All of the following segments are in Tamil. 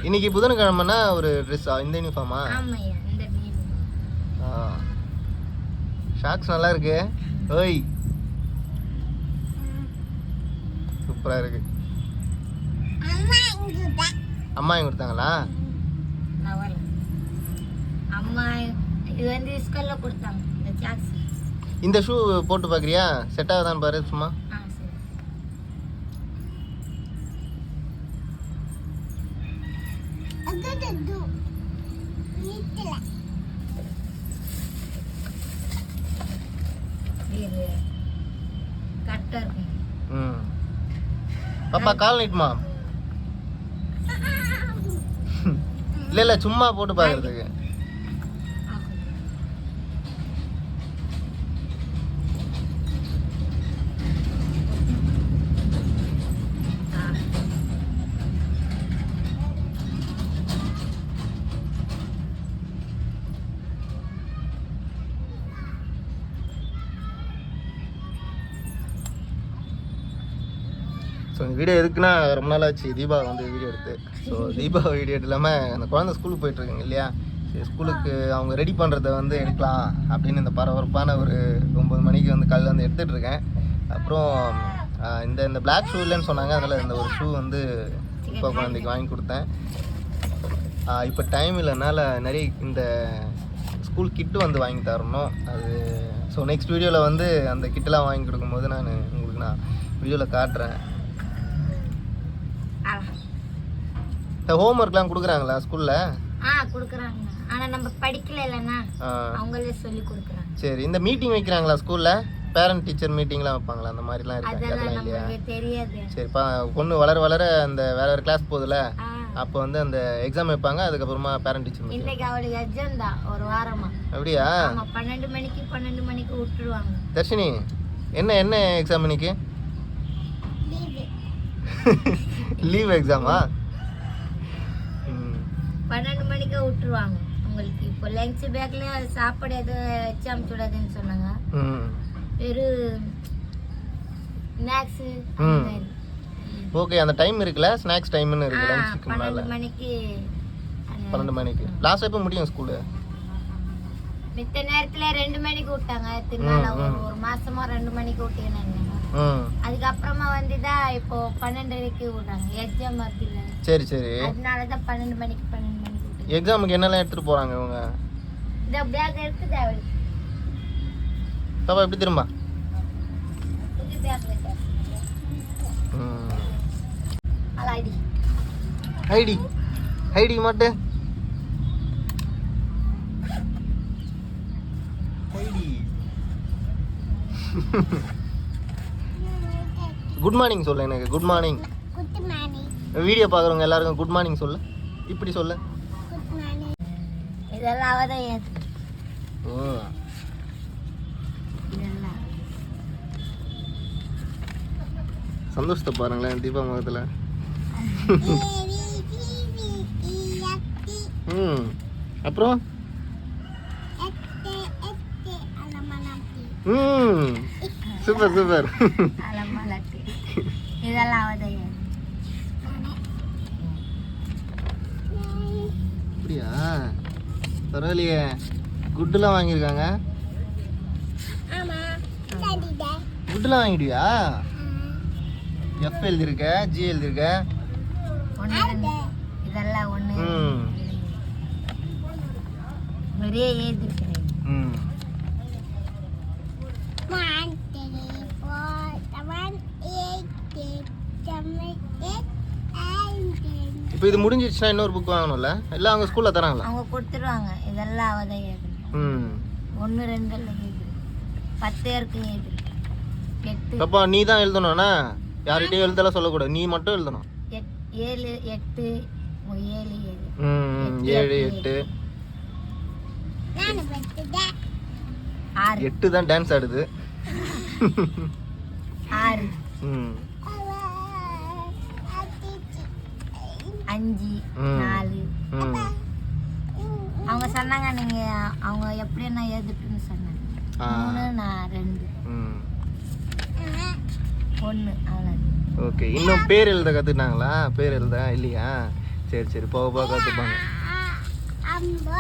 இன்னைக்கு புதன்கிழமைனா ஒரு ட்ரெஸ்ஸா இந்த யூனிஃபார்மா? ஆமாய்யா இந்த யூனிஃபார்ம். ஷாக்ஸ் நல்லா இருக்கு. ஓய் சூப்பரா இருக்கு. அம்மா எங்க கொடுத்தாங்களா? நவல் அம்மா இது வந்து ஸ்கூல்ல கொடுத்தாங்க இந்த சாக்ஸ். இந்த ஷூ போட்டு பார்க்குறியா? செட் ஆகுதான்னு பாரு சும்மா. சரி. இது கரெக்டா இருக்கு. பாப்பா கால் நீட்டுமா? இல்லை சும்மா போட்டு பார்க்கறதுக்கு. ஸோ இந்த வீடியோ எதுக்குன்னா ரொம்ப நாள் ஆச்சு தீபா வந்து வீடியோ எடுத்து. ஸோ தீபா வீடியோ இல்லாமல் அந்த குழந்தை ஸ்கூலுக்கு போயிட்டுருக்காங்க இல்லையா, சரி ஸ்கூலுக்கு அவங்க ரெடி பண்ணுறத வந்து எடுக்கலாம் அப்படின்னு இந்த பரபரப்பான ஒரு 9 மணிக்கு வந்து காலையில் வந்து எடுத்துகிட்டு இருக்கேன். அப்புறம் இந்த பிளாக் ஷூ இல்லைன்னு சொன்னாங்க, அதனால் இந்த ஒரு ஷூ வந்து இப்போ குழந்தைக்கு வாங்கி கொடுத்தேன். இப்போ டைம் இல்லைனால நிறைய இந்த ஸ்கூல் கிட்டு வந்து வாங்கி தரணும் அது. ஸோ நெக்ஸ்ட் வீடியோவில் வந்து அந்த கிட்டெலாம் வாங்கி கொடுக்கும்போது உங்களுக்கு நான் வீடியோவில் காட்டுறேன். ஹோம் ஒர்க்லாம் கொடுக்குறாங்களா ஸ்கூல்ல? கொடுக்குறாங்க. ஆனா நம்ம படிக்கல இல்லனா அவங்களே சொல்லி கொடுக்குறாங்க. சரி, இந்த மீட்டிங் வைக்கிறாங்களா ஸ்கூல்ல? பேரண்ட் டீச்சர் மீட்டிங்லாம் வைப்பாங்களா? அந்த மாதிரிலாம் இருக்கா? அதெல்லாம் நமக்கு தெரியாது. சரி, பொண்ணு வளர வளர அந்த வேற வேற கிளாஸ் போகுதுல, அப்போ வந்து அந்த எக்ஸாம் வைப்பாங்க, அதுக்கப்புறமா பேரண்ட் டீச்சர் மீட்டிங். இன்னைக்கு அவளுக்கு எக்ஸாம் தான் ஒரு வாரமா. அப்படியா? ஆமா 12 மணிக்கு விட்டுருவாங்க. தர்ஷினி என்ன எக்ஸாம் இன்னைக்கு? லீவ் எக்ஸாமா? 12 மணிக்கு விட்டுருவாங்க உங்களுக்கு. இப்போ லஞ்ச் பேக்ல சாப்பாடு எதுவும் வச்சு அனுப்பிச்சுடாதுன்னு சொன்னாங்க. வெறும் ஸ்நாக்ஸ். ஓகே, அந்த டைம் இருக்குல்ல, ஸ்நாக்ஸ் டைம்னு இருக்கு. லஞ்சுக்கு மேல 12 மணிக்கு. லாஸ்ட் எப்போ முடியும் ஸ்கூல்? மித்த நேரத்துல 2 மணிக்கு விட்டாங்க. திருநாள் ஒரு மாசமா 2 மணிக்கு விட்டேனாங்க. அதுக்கப்புறமா வந்துதான் இப்போ 12:30க்கு விடுறாங்க. எக்ஸாம் வருதுல்ல. சரி சரி, அதனாலதான் 12 மணிக்கு விட்டாங்க. எக்ஸாமுக்கு என்னெல்லாம் எடுத்துட்டு போறாங்க இவங்க? இந்த பேக் இருக்குது அவளுக்கு. பாப்பா எப்படி திரும்ப? புது பேக் இருக்கு. அலாடி ஐடி மாட்டு ஐடி. குட் மார்னிங் சொல்லு எனக்கு. Good morning. வீடியோ பார்க்குறவங்க எல்லாருக்கும் குட் மார்னிங் சொல்லு. இப்படி சொல்லு. இதெல்லாம் அவதான் ஏது. ஓ, இதெல்லாம் சந்தோஷத்தை பாருங்களேன் தீபா முகத்தில். அப்புறம் சூப்பர் சூப்பர். இதெல்லாம் அவதான் ஏது. அப்படியா? பரவாயில்லையே, குட்டுலாம் வாங்கியிருக்காங்க. குட்டுலாம் வாங்கிடுவியா? எஃப் எழுதிருக்க, ஜி எழுதிருக்க. இதெல்லாம் ஒண்ணு ஒரே ஏது. இப்போ இது முடிஞ்சிடுச்சுன்னா இன்னொரு புக் வாங்கணும்ல? இல்லை அவங்க ஸ்கூலில் தராங்களா? அவங்க கொடுத்துருவாங்க. இதெல்லாம் அவதான் ஏது. 1 2 ஏது. 10 பேருக்கு ஏது. 8. அப்பா நீ தான் எழுதணும்னா யார்கிட்டயும் எழுதலாம் சொல்லக்கூடாது, நீ மட்டும் எழுதணும். 7 8 7 7 8 8 தான் டான்ஸ் ஆடுது. 6 5 4. அவங்க சொன்னாங்க நீங்க அவங்க எப்படி என்ன எழுதிட்டுன்னு சொன்னாங்க. 3 நான் 2 1 அவ்வளோ. ஓகே, இன்னும் பேர் எழுத கற்றுட்டாங்களா? பேர் எழுத இல்லையா? சரி சரி போக போக கற்றுப்பாங்க.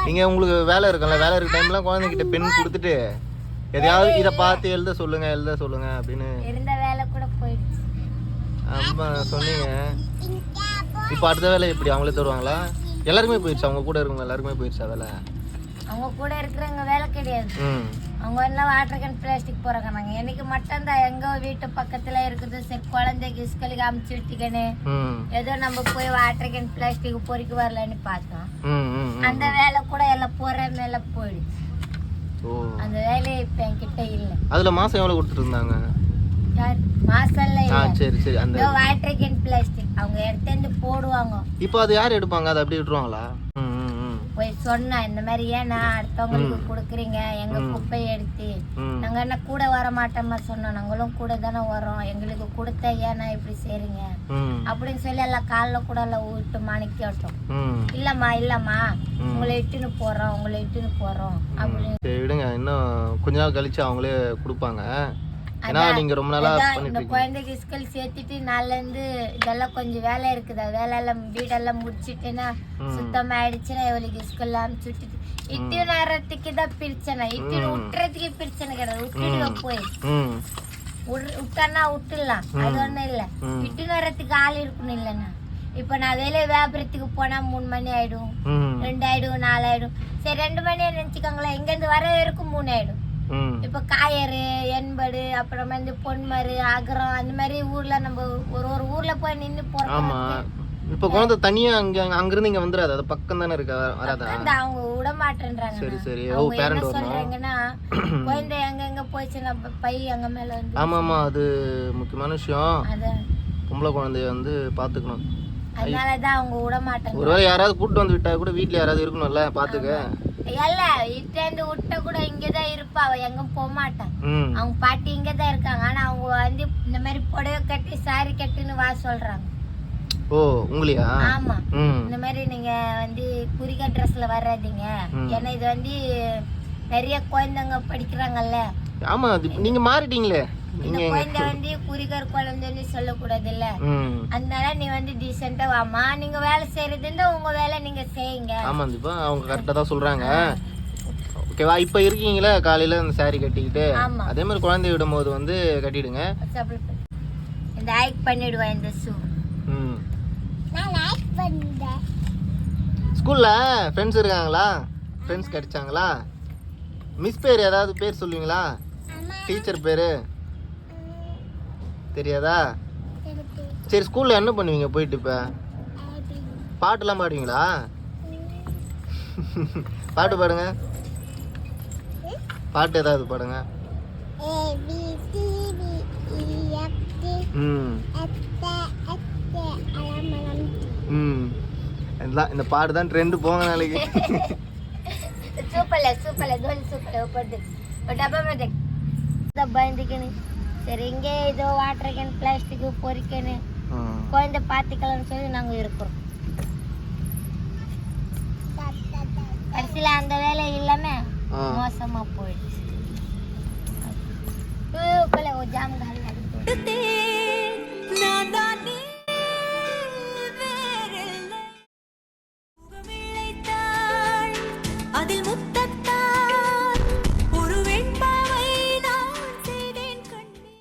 நீங்கள் உங்களுக்கு வேலை இருக்கும்ல, வேலை இருக்க டைம்லாம் குழந்தைகிட்ட பென் கொடுத்துட்டு எதையாவது இதை பார்த்து எழுத சொல்லுங்க அப்படின்னு இருந்த வேலை கூட போயிடுச்சு. ஆமாம் சொன்னீங்க. இப்போ அடுத்த வேலை எப்படி அவங்களே தருவாங்களா? எல்லாருக்குமே போயிடுச்சு, அவங்க கூட இருக்கவங்க எல்லாருக்குமே போயிடுச்சா வேலை? அவங்க கூட இருக்கிறவங்க வேலை கிடையாது. அவங்க எல்லாம் வாட்டர் கேன் பிளாஸ்டிக் போறாங்க. நாங்க எனக்கு மட்டும் தான் எங்க வீட்டு பக்கத்துல இருக்குது. சரி குழந்தைக்கு ஸ்கூலுக்கு அமுச்சு விட்டுக்கன்னு ஏதோ நம்ம போய் வாட்டர் கேன் பிளாஸ்டிக் பொறிக்க வரலன்னு பார்த்தோம். அந்த வேலை கூட எல்லாம் போற மேல போயிடுச்சு. அந்த வேலை இப்ப என்கிட்ட இல்ல. அதுல மாசம் எவ்வளவு கொடுத்துட்டு இருந்தாங்க? மாசம்ல சரி சரி அந்த வாட்டர் கேன் பிளாஸ்டிக் அவங்க எடுத்து போடுவாங்க. இப்போ அது யார் எடுப்பாங்க? அதை அப்படியே விட்டுருவாங்களா? போய் சொன்னா இந்த மாதிரி ஏன்னா அடுத்தவங்களுக்கு கொடுக்குறீங்க எங்க குப்பையை எடுத்து நாங்க என்ன கூட வர மாட்டோமா சொன்னோம். நாங்களும் கூட தானே வரோம், எங்களுக்கு கொடுத்த ஏன்னா இப்படி செய்றீங்க அப்படின்னு சொல்லி எல்லாம் காலில் கூட எல்லாம் விட்டு மாணிக்க கேட்டோம். இல்லம்மா உங்களை இட்டுன்னு போறோம் அப்படின்னு விடுங்க. இன்னும் கொஞ்ச நாள் கழிச்சு அவங்களே கொடுப்பாங்க. நீங்க ரொம்ப நாளா இந்த குழந்தைக்கு ஸ்கூல் சேர்த்துட்டு நாள்ல இருந்து இதெல்லாம் கொஞ்சம் வேலை இருக்குதா, வேலையெல்லாம் வீடெல்லாம் முடிச்சுட்டுன்னா சுத்தமா ஆயிடுச்சுன்னா இவளுக்கு ஸ்கூல்ல அனுப்பிச்சுட்டு இட்டு நேரத்துக்கு தான் பிரச்சனை. இட்டு விட்டுறதுக்கு பிரச்சனை கிடையாது. விட்டுடுவோம் போய் விட்டானா விட்டுடலாம், அது ஒண்ணும் இல்ல. இட்டு நேரத்துக்கு ஆள் இருக்கணும் இல்லைன்னா. இப்ப நான் வேலையை வியாபாரத்துக்கு போனா 3 மணி ஆயிடும், 2 ஆயிடும், 4 ஆயிடும். சரி 2 மணி நினைச்சுக்கோங்களேன். இங்க இருந்து வர வரைக்கும் 3 ஆயிடும். இப்ப காயரு, எண்படு, அப்புறமா இந்த பொன்மரு, அகரம் அந்த மாதிரி ஊர்ல நம்ம ஒரு ஊர்ல போய் நின்று போறோம். இப்ப குழந்தை தனியா அங்கிருந்து இங்க வந்துடாது, அது பக்கம் தானே இருக்கா? வராதா? அவங்க விட மாட்டேன்றாங்க. சரி சரி. என்ன சொல்றாங்கன்னா குழந்தை எங்க போயிடுச்சுன்னா பை அங்க மேல வந்து. ஆமா அது முக்கியமான விஷயம். பொம்பளை குழந்தைய வந்து பாத்துக்கணும். அதனாலதான் அவங்க விட மாட்டாங்க. ஒருவேளை யாராவது கூட்டு வந்து விட்டா கூட வீட்டுல யாராவது இருக்கணும்ல பாத்துக்க. இட்டேந்து விட்ட கூட இங்கதான் இருப்பா, அவ எங்கும் போக மாட்டான். அவங்க பாட்டி இங்கதான் இருக்காங்க. ஆனா அவங்க வந்து இந்த மாதிரி புடவை கட்டி சாரி கட்டுன்னு வா சொல்றாங்க. ஓ உங்களையா? ஆமா இந்த மாதிரி நீங்க வந்து குறிகா ட்ரெஸ்ல வராதீங்க. ஏன்னா இது வந்து நிறைய குழந்தைங்க படிக்கிறாங்கல்ல. ஆமா நீங்க மாறிட்டீங்களே. இந்த குழந்தை வந்து குறிகர் குழந்தைன்னு சொல்லக்கூடாது இல்ல. அதனால நீ வந்து டீசெண்டா வாமா, நீங்க வேலை செய்யறது இருந்தா உங்க வேலை நீங்க செய்யுங்க. ஆமா இப்ப அவங்க கரெக்டா தான் சொல்றாங்க. ஓகேவா? இப்ப இருக்கீங்களா காலையில இந்த சாரி கட்டிக்கிட்டு, அதே மாதிரி குழந்தைய விடும் போது வந்து கட்டிடுங்க. இந்த லைக் பண்ணிடுவேன் இந்த ஷூ. நான் லைக் பண்ணேன். ஸ்கூல்ல ஃப்ரெண்ட்ஸ் இருக்காங்களா? ஃப்ரெண்ட்ஸ் கிடைச்சாங்களா? மிஸ் பேர் ஏதாவது பேர் சொல்லுவீங்களா? டீச்சர் பேரு தெரியாதா? சரி ஸ்கூல்ல என்ன பண்ணுவீங்க போயிட்டு? இப்ப பாட்டுலாம் பாடுவீங்களா? பாட்டு பாடுங்க, பாட்டு ஏதாவது பாடுங்க. இந்த பாட்டு தான் ட்ரெண்ட் போங்க நாளைக்கு. சரி இங்கே ஏதோ வாட்டர் கேன் பிளாஸ்டிக் பொறிக்கன்னு குழந்தை பாத்துக்கலாம்னு சொல்லி நாங்க இருக்கிறோம். கடைசியில அந்த வேலை இல்லாம மோசமா போயிடுச்சு. ஜாம் அதில் முத்தத்தான் ஒரு வெண்பாவை நான் செய்தேன் கண்ணே.